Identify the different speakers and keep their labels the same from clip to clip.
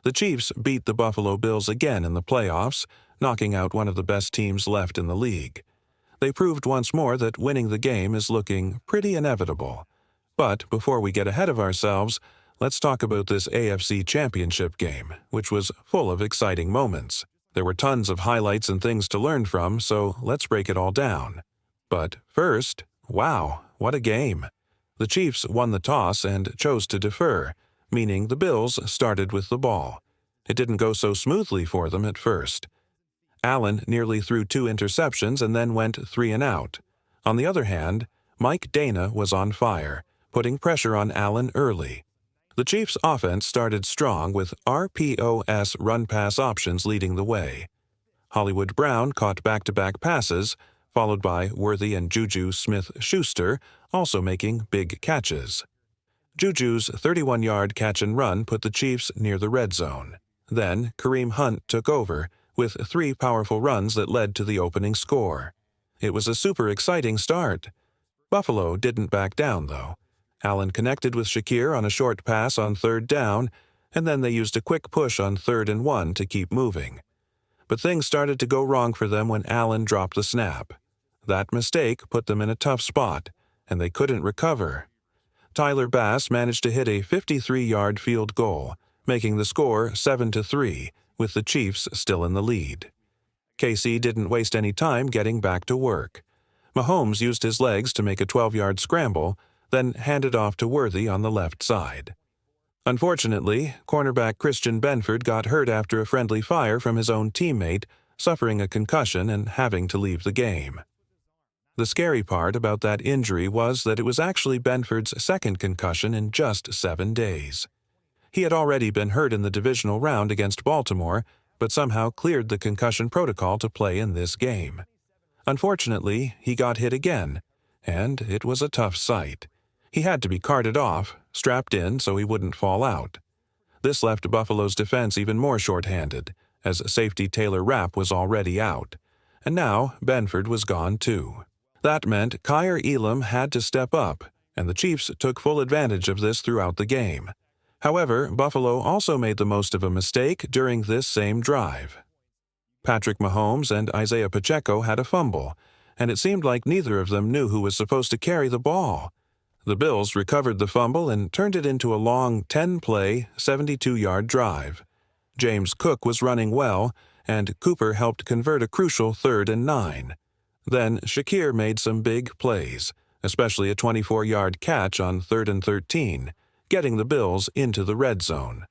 Speaker 1: The Chiefs beat the Buffalo Bills again in the playoffs, knocking out one of the best teams left in the league. They proved once more that winning the game is looking pretty inevitable. But before we get ahead of ourselves, let's talk about this AFC Championship game, which was full of exciting moments. There were tons of highlights and things to learn from, so let's break it all down. But first, wow, what a game! The Chiefs won the toss and chose to defer, meaning the Bills started with the ball. It didn't go so smoothly for them at first. Allen nearly threw 2 interceptions and then went 3 and out. On the other hand, Mike Dana was on fire, putting pressure on Allen early. The Chiefs' offense started strong with RPOS run-pass options leading the way. Hollywood Brown caught back-to-back passes, followed by Worthy and Juju Smith-Schuster also making big catches. Juju's 31-yard catch-and-run put the Chiefs near the red zone. Then Kareem Hunt took over, with 3 powerful runs that led to the opening score. It was a super exciting start. Buffalo didn't back down, though. Allen connected with Shakir on a short pass on 3rd down, and then they used a quick push on 3rd and 1 to keep moving. But things started to go wrong for them when Allen dropped the snap. That mistake put them in a tough spot, and they couldn't recover. Tyler Bass managed to hit a 53-yard field goal, making the score 7-3, with the Chiefs still in the lead. KC didn't waste any time getting back to work. Mahomes used his legs to make a 12-yard scramble, then handed off to Worthy on the left side. Unfortunately, cornerback Christian Benford got hurt after a friendly fire from his own teammate, suffering a concussion and having to leave the game. The scary part about that injury was that it was actually Benford's second concussion in just 7 days. He had already been hurt in the divisional round against Baltimore, but somehow cleared the concussion protocol to play in this game. Unfortunately, he got hit again, and it was a tough sight. He had to be carted off, strapped in so he wouldn't fall out. This left Buffalo's defense even more short-handed, as safety Taylor Rapp was already out. And now Benford was gone too. That meant Kaiir Elam had to step up, and the Chiefs took full advantage of this throughout the game. However, Buffalo also made the most of a mistake during this same drive. Patrick Mahomes and Isaiah Pacheco had a fumble, and it seemed like neither of them knew who was supposed to carry the ball. The Bills recovered the fumble and turned it into a long 10-play, 72-yard drive. James Cook was running well, and Cooper helped convert a crucial 3rd and 9. Then Shakir made some big plays, especially a 24-yard catch on 3rd and 13, getting the Bills into the red zone.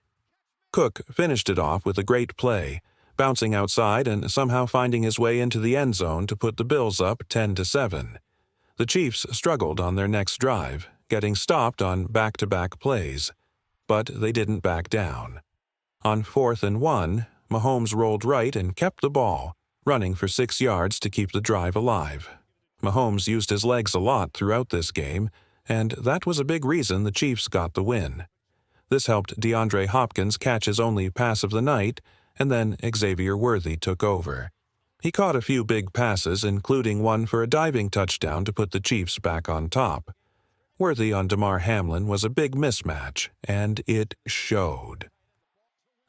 Speaker 1: Cook finished it off with a great play, bouncing outside and somehow finding his way into the end zone to put the Bills up 10-7. The Chiefs struggled on their next drive, getting stopped on back-to-back plays, but they didn't back down. On 4th and 1, Mahomes rolled right and kept the ball, running for 6 yards to keep the drive alive. Mahomes used his legs a lot throughout this game, and that was a big reason the Chiefs got the win. This helped DeAndre Hopkins catch his only pass of the night, and then Xavier Worthy took over. He caught a few big passes, including one for a diving touchdown to put the Chiefs back on top. Worthy on Damar Hamlin was a big mismatch, and it showed.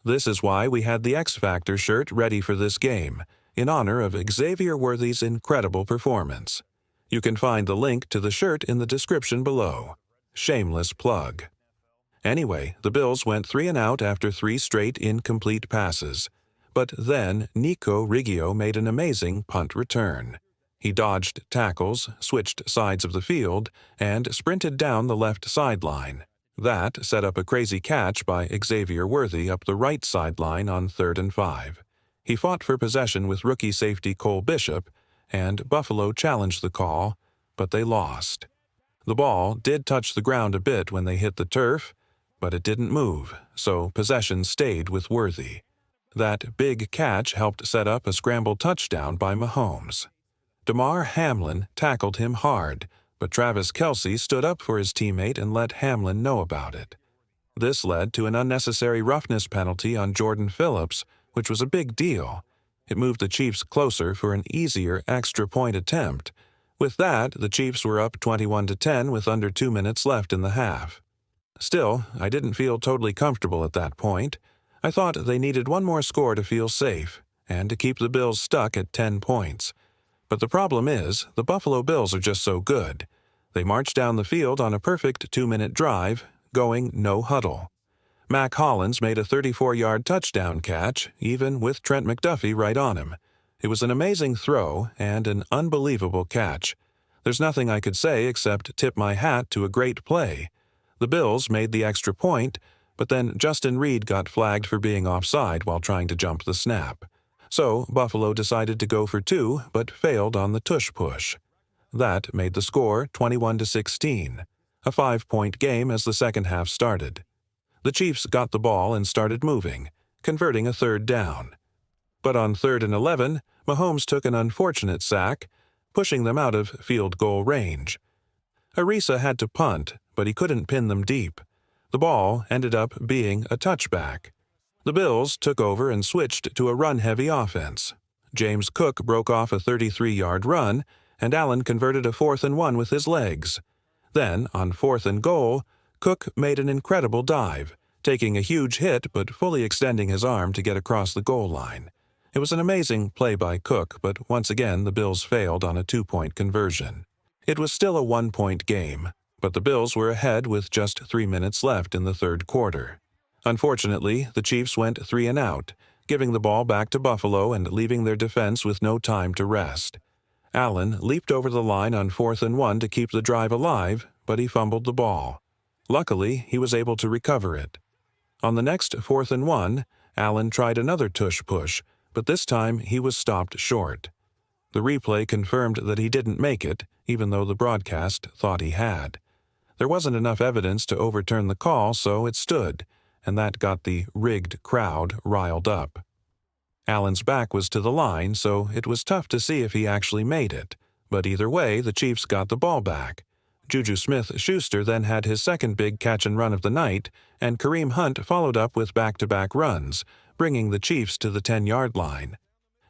Speaker 1: This is why we had the X Factor shirt ready for this game, in honor of Xavier Worthy's incredible performance. You can find the link to the shirt in the description below. Shameless plug. Anyway, the Bills went 3 and out after 3 straight incomplete passes. But then Nico Riggio made an amazing punt return. He dodged tackles, switched sides of the field, and sprinted down the left sideline. That set up a crazy catch by Xavier Worthy up the right sideline on 3rd and 5. He fought for possession with rookie safety Cole Bishop, and Buffalo challenged the call, but they lost. The ball did touch the ground a bit when they hit the turf, but it didn't move, so possession stayed with Worthy. That big catch helped set up a scramble touchdown by Mahomes. Damar Hamlin tackled him hard, but Travis Kelce stood up for his teammate and let Hamlin know about it. This led to an unnecessary roughness penalty on Jordan Phillips, which was a big deal. It moved the Chiefs closer for an easier extra-point attempt. With that, the Chiefs were up 21-10 with under 2 minutes left in the half. Still, I didn't feel totally comfortable at that point. I thought they needed one more score to feel safe and to keep the Bills stuck at 10 points. But the problem is, the Buffalo Bills are just so good. They marched down the field on a perfect 2-minute drive, going no huddle. Mac Hollins made a 34-yard touchdown catch, even with Trent McDuffie right on him. It was an amazing throw and an unbelievable catch. There's nothing I could say except tip my hat to a great play. The Bills made the extra point, but then Justin Reid got flagged for being offside while trying to jump the snap. So Buffalo decided to go for two, but failed on the tush push. That made the score 21-16, a 5-point game as the second half started. The Chiefs got the ball and started moving, converting a third down. But on 3rd and 11, Mahomes took an unfortunate sack, pushing them out of field goal range. Arisa had to punt, but he couldn't pin them deep. The ball ended up being a touchback. The Bills took over and switched to a run-heavy offense. James Cook broke off a 33-yard run, and Allen converted a 4th and 1 with his legs. Then, on 4th and goal, Cook made an incredible dive, taking a huge hit but fully extending his arm to get across the goal line. It was an amazing play by Cook, but once again the Bills failed on a 2-point conversion. It was still a 1-point game, but the Bills were ahead with just 3 minutes left in the third quarter. Unfortunately, the Chiefs went 3 and out, giving the ball back to Buffalo and leaving their defense with no time to rest. Allen leaped over the line on 4th and 1 to keep the drive alive, but he fumbled the ball. Luckily, he was able to recover it. On the next 4th and 1, Allen tried another tush push, but this time he was stopped short. The replay confirmed that he didn't make it, even though the broadcast thought he had. There wasn't enough evidence to overturn the call, so it stood, and that got the rigged crowd riled up. Allen's back was to the line, so it was tough to see if he actually made it, but either way, the Chiefs got the ball back. Juju Smith-Schuster then had his second big catch-and-run of the night, and Kareem Hunt followed up with back-to-back runs, bringing the Chiefs to the 10-yard line.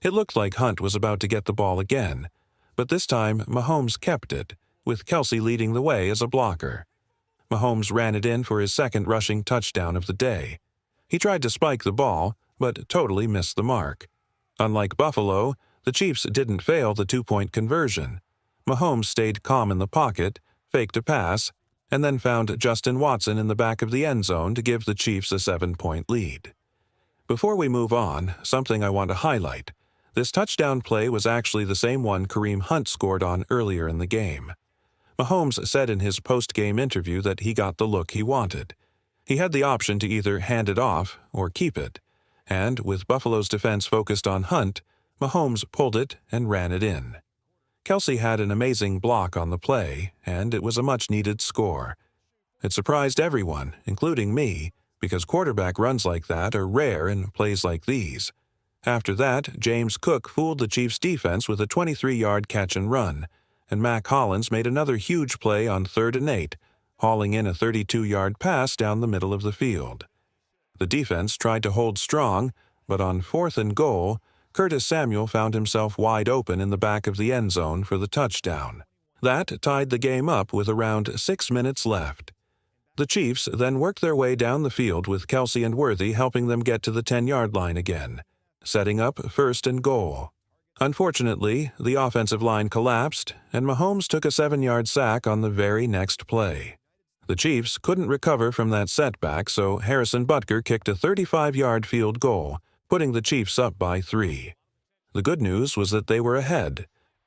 Speaker 1: It looked like Hunt was about to get the ball again, but this time Mahomes kept it, with Kelce leading the way as a blocker. Mahomes ran it in for his second rushing touchdown of the day. He tried to spike the ball, but totally missed the mark. Unlike Buffalo, the Chiefs didn't fail the 2-point conversion. Mahomes stayed calm in the pocket, faked a pass, and then found Justin Watson in the back of the end zone to give the Chiefs a 7-point lead. Before we move on, something I want to highlight. This touchdown play was actually the same one Kareem Hunt scored on earlier in the game. Mahomes said in his post-game interview that he got the look he wanted. He had the option to either hand it off or keep it, and with Buffalo's defense focused on Hunt, Mahomes pulled it and ran it in. Kelce had an amazing block on the play, and it was a much-needed score. It surprised everyone, including me, because quarterback runs like that are rare in plays like these. After that, James Cook fooled the Chiefs' defense with a 23-yard catch-and-run, and Mac Hollins made another huge play on 3rd and 8, hauling in a 32-yard pass down the middle of the field. The defense tried to hold strong, but on 4th and goal, Curtis Samuel found himself wide open in the back of the end zone for the touchdown. That tied the game up with around 6 minutes left. The Chiefs then worked their way down the field with Kelce and Worthy helping them get to the 10-yard line again, setting up 1st and goal. Unfortunately, the offensive line collapsed, and Mahomes took a 7-yard sack on the very next play. The Chiefs couldn't recover from that setback, so Harrison Butker kicked a 35-yard field goal, putting the Chiefs up by 3. The good news was that they were ahead,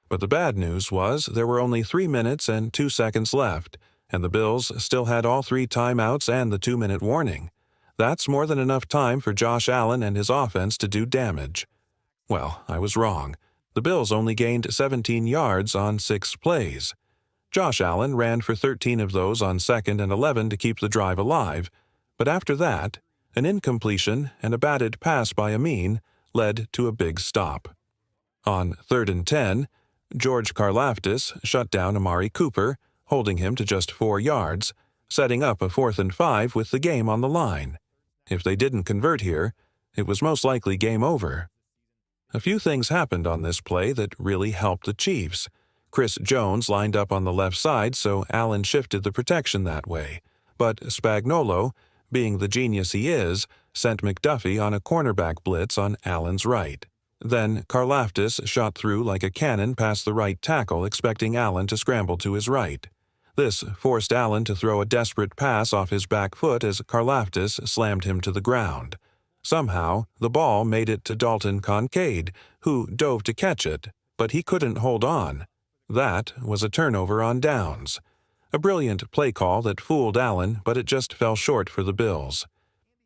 Speaker 1: but the bad news was there were only 3 minutes and 2 seconds left, and the Bills still had all 3 timeouts and the 2-minute warning. That's more than enough time for Josh Allen and his offense to do damage. Well, I was wrong. The Bills only gained 17 yards on 6 plays. Josh Allen ran for 13 of those on 2nd and 11 to keep the drive alive, but after that, an incompletion and a batted pass by Amin led to a big stop. On 3rd and 10, George Karlaftis shut down Amari Cooper, holding him to just 4 yards, setting up a 4th and 5 with the game on the line. If they didn't convert here, it was most likely game over. A few things happened on this play that really helped the Chiefs. Chris Jones lined up on the left side, so Allen shifted the protection that way, but Spagnuolo being the genius he is, sent McDuffie on a cornerback blitz on Allen's right. Then Karlaftis shot through like a cannon past the right tackle, expecting Allen to scramble to his right. This forced Allen to throw a desperate pass off his back foot as Karlaftis slammed him to the ground. Somehow, the ball made it to Dalton Kincaid, who dove to catch it, but he couldn't hold on. That was a turnover on downs. A brilliant play call that fooled Allen, but it just fell short for the Bills.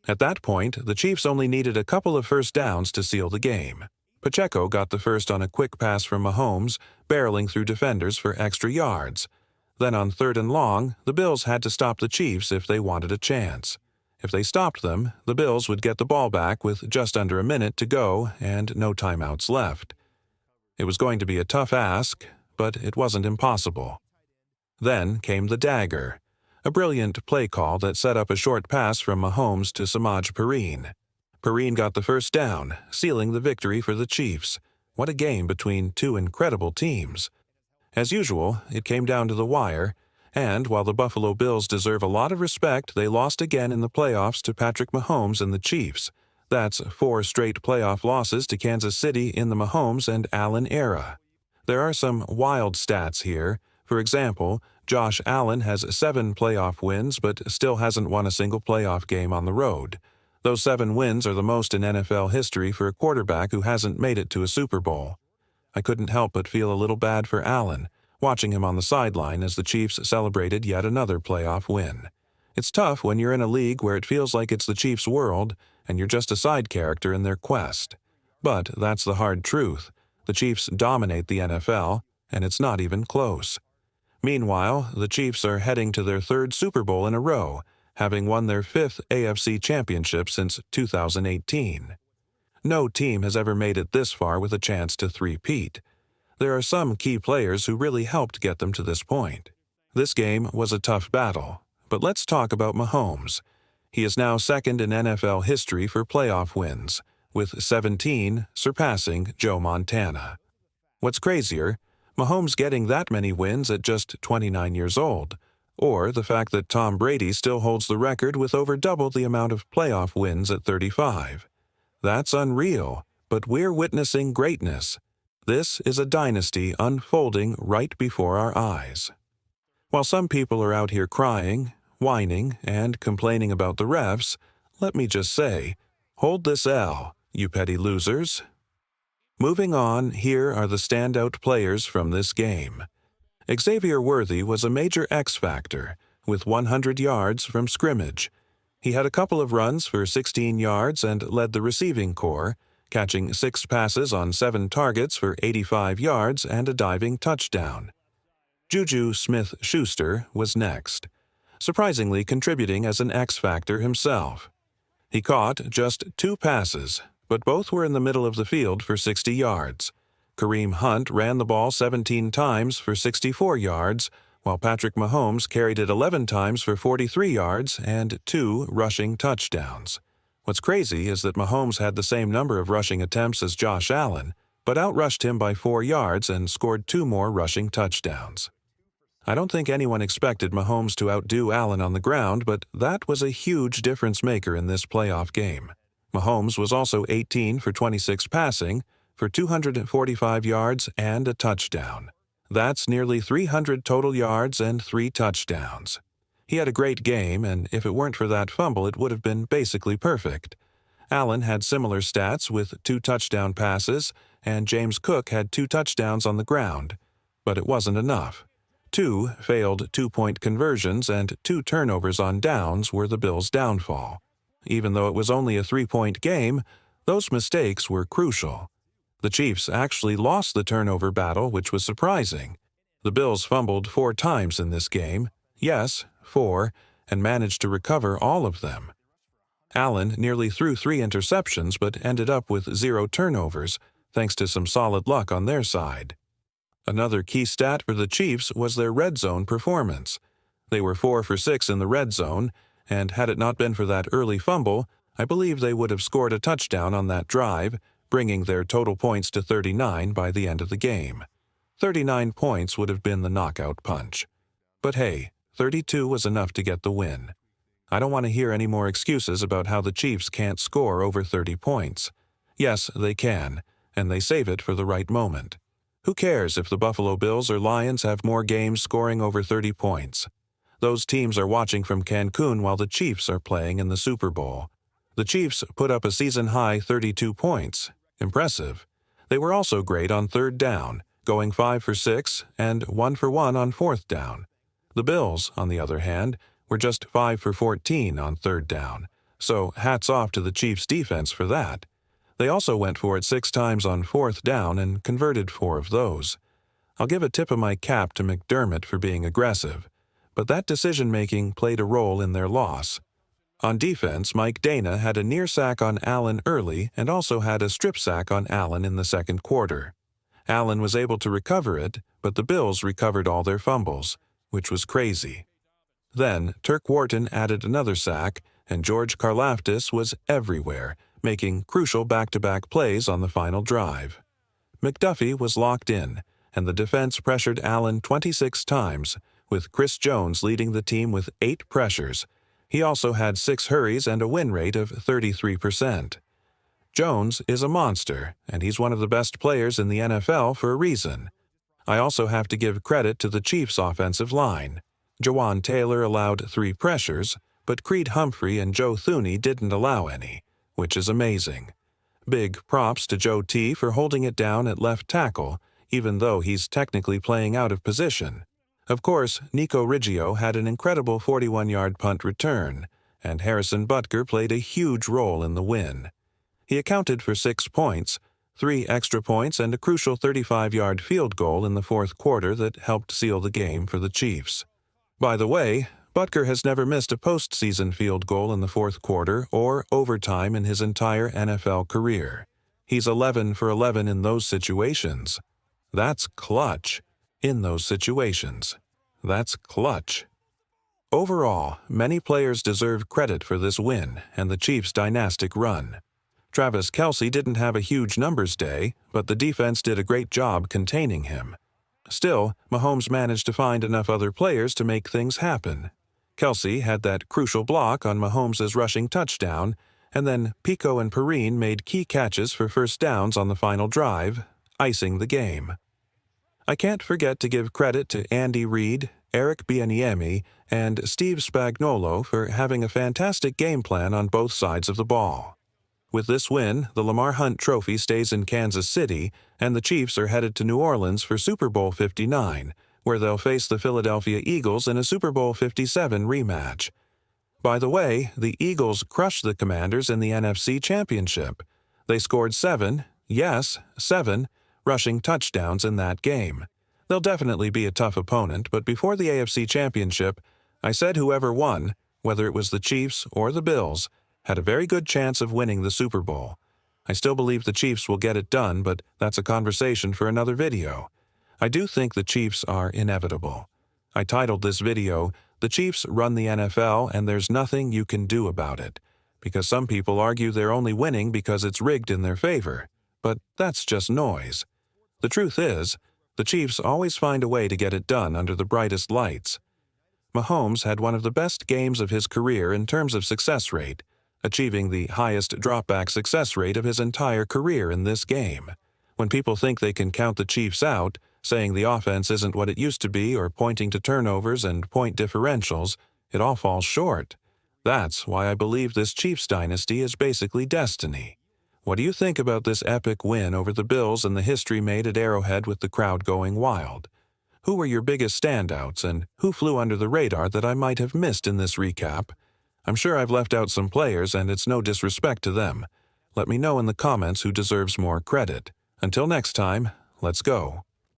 Speaker 1: At that point, the Chiefs only needed a couple of first downs to seal the game. Pacheco got the first on a quick pass from Mahomes, barreling through defenders for extra yards. Then on 3rd and long, the Bills had to stop the Chiefs if they wanted a chance. If they stopped them, the Bills would get the ball back with just under a minute to go and no timeouts left. It was going to be a tough ask, but it wasn't impossible. Then came the dagger, a brilliant play call that set up a short pass from Mahomes to Samaj Perine. Perine got the first down, sealing the victory for the Chiefs. What a game between two incredible teams. As usual, it came down to the wire, and while the Buffalo Bills deserve a lot of respect, they lost again in the playoffs to Patrick Mahomes and the Chiefs. That's 4 straight playoff losses to Kansas City in the Mahomes and Allen era. There are some wild stats here. For example, Josh Allen has 7 playoff wins but still hasn't won a single playoff game on the road. Those 7 wins are the most in NFL history for a quarterback who hasn't made it to a Super Bowl. I couldn't help but feel a little bad for Allen, watching him on the sideline as the Chiefs celebrated yet another playoff win. It's tough when you're in a league where it feels like it's the Chiefs' world and you're just a side character in their quest. But that's the hard truth. The Chiefs dominate the NFL, and it's not even close. Meanwhile, the Chiefs are heading to their 3rd Super Bowl in a row, having won their 5th AFC championship since 2018. No team has ever made it this far with a chance to three-peat. There are some key players who really helped get them to this point. This game was a tough battle, but let's talk about Mahomes. He is now 2nd in NFL history for playoff wins, with 17, surpassing Joe Montana. What's crazier, Mahomes getting that many wins at just 29 years old, or the fact that Tom Brady still holds the record with over double the amount of playoff wins at 35. That's unreal, but we're witnessing greatness. This is a dynasty unfolding right before our eyes. While some people are out here crying, whining, and complaining about the refs, let me just say, hold this L, you petty losers. Moving on, here are the standout players from this game. Xavier Worthy was a major X factor, with 100 yards from scrimmage. He had a couple of runs for 16 yards and led the receiving corps, catching 6 passes on 7 targets for 85 yards and a diving touchdown. Juju Smith-Schuster was next, surprisingly contributing as an X factor himself. He caught just 2 passes, but both were in the middle of the field for 60 yards. Kareem Hunt ran the ball 17 times for 64 yards, while Patrick Mahomes carried it 11 times for 43 yards and 2 rushing touchdowns. What's crazy is that Mahomes had the same number of rushing attempts as Josh Allen, but outrushed him by 4 yards and scored 2 more rushing touchdowns. I don't think anyone expected Mahomes to outdo Allen on the ground, but that was a huge difference maker in this playoff game. Mahomes was also 18 for 26 passing, for 245 yards and a touchdown. That's nearly 300 total yards and 3 touchdowns. He had a great game, and if it weren't for that fumble, it would have been basically perfect. Allen had similar stats with 2 touchdown passes, and James Cook had 2 touchdowns on the ground. But it wasn't enough. 2 failed 2-point conversions and 2 turnovers on downs were the Bills' downfall. Even though it was only a 3-point game, those mistakes were crucial. The Chiefs actually lost the turnover battle, which was surprising. The Bills fumbled 4 times in this game. Yes, 4, and managed to recover all of them. Allen nearly threw 3 interceptions but ended up with 0 turnovers, thanks to some solid luck on their side. Another key stat for the Chiefs was their red zone performance. They were 4 for 6 in the red zone, and had it not been for that early fumble, I believe they would have scored a touchdown on that drive, bringing their total points to 39 by the end of the game. 39 points would have been the knockout punch. But hey, 32 was enough to get the win. I don't want to hear any more excuses about how the Chiefs can't score over 30 points. Yes, they can, and they save it for the right moment. Who cares if the Buffalo Bills or Lions have more games scoring over 30 points? Those teams are watching from Cancun while the Chiefs are playing in the Super Bowl. The Chiefs put up a season-high 32 points. Impressive. They were also great on third down, going 5 for 6 and 1 for 1 on fourth down. The Bills, on the other hand, were just 5 for 14 on third down, so hats off to the Chiefs' defense for that. They also went for it 6 times on fourth down and converted 4 of those. I'll give a tip of my cap to McDermott for being aggressive, but that decision-making played a role in their loss. On defense, Mike Dana had a near sack on Allen early and also had a strip sack on Allen in the second quarter. Allen was able to recover it, but the Bills recovered all their fumbles, which was crazy. Then, Turk Wharton added another sack, and George Karlaftis was everywhere, making crucial back-to-back plays on the final drive. McDuffie was locked in, and the defense pressured Allen 26 times, with Chris Jones leading the team with 8 pressures. He also had 6 hurries and a win rate of 33%. Jones is a monster, and he's one of the best players in the NFL for a reason. I also have to give credit to the Chiefs' offensive line. Jawan Taylor allowed 3 pressures, but Creed Humphrey and Joe Thuney didn't allow any, which is amazing. Big props to Joe T for holding it down at left tackle, even though he's technically playing out of position. Of course, Nico Riggio had an incredible 41-yard punt return, and Harrison Butker played a huge role in the win. He accounted for 6 points, 3 extra points, and a crucial 35-yard field goal in the fourth quarter that helped seal the game for the Chiefs. By the way, Butker has never missed a postseason field goal in the fourth quarter or overtime in his entire NFL career. He's 11 for 11 in those situations. That's clutch. In those situations. That's clutch. Overall, many players deserve credit for this win and the Chiefs' dynastic run. Travis Kelce didn't have a huge numbers day, but the defense did a great job containing him. Still, Mahomes managed to find enough other players to make things happen. Kelce had that crucial block on Mahomes' rushing touchdown, and then Pico and Perrine made key catches for first downs on the final drive, icing the game. I can't forget to give credit to Andy Reid, Eric Bieniemy, and Steve Spagnuolo for having a fantastic game plan on both sides of the ball. With this win, the Lamar Hunt Trophy stays in Kansas City, and the Chiefs are headed to New Orleans for Super Bowl 59, where they'll face the Philadelphia Eagles in a Super Bowl 57 rematch. By the way, the Eagles crushed the Commanders in the NFC Championship. They scored 7 rushing touchdowns in that game. They'll definitely be a tough opponent, but before the AFC Championship, I said whoever won, whether it was the Chiefs or the Bills, had a very good chance of winning the Super Bowl. I still believe the Chiefs will get it done, but that's a conversation for another video. I do think the Chiefs are inevitable. I titled this video, "The Chiefs Run the NFL and There's Nothing You Can Do About It," because some people argue they're only winning because it's rigged in their favor. But that's just noise. The truth is, the Chiefs always find a way to get it done under the brightest lights. Mahomes had one of the best games of his career in terms of success rate, achieving the highest dropback success rate of his entire career in this game. When people think they can count the Chiefs out, saying the offense isn't what it used to be or pointing to turnovers and point differentials, it all falls short. That's why I believe this Chiefs dynasty is basically destiny. What do you think about this epic win over the Bills and the history made at Arrowhead with the crowd going wild? Who were your biggest standouts and who flew under the radar that I might have missed in this recap? I'm sure I've left out some players and it's no disrespect to them. Let me know in the comments who deserves more credit. Until next time, let's go.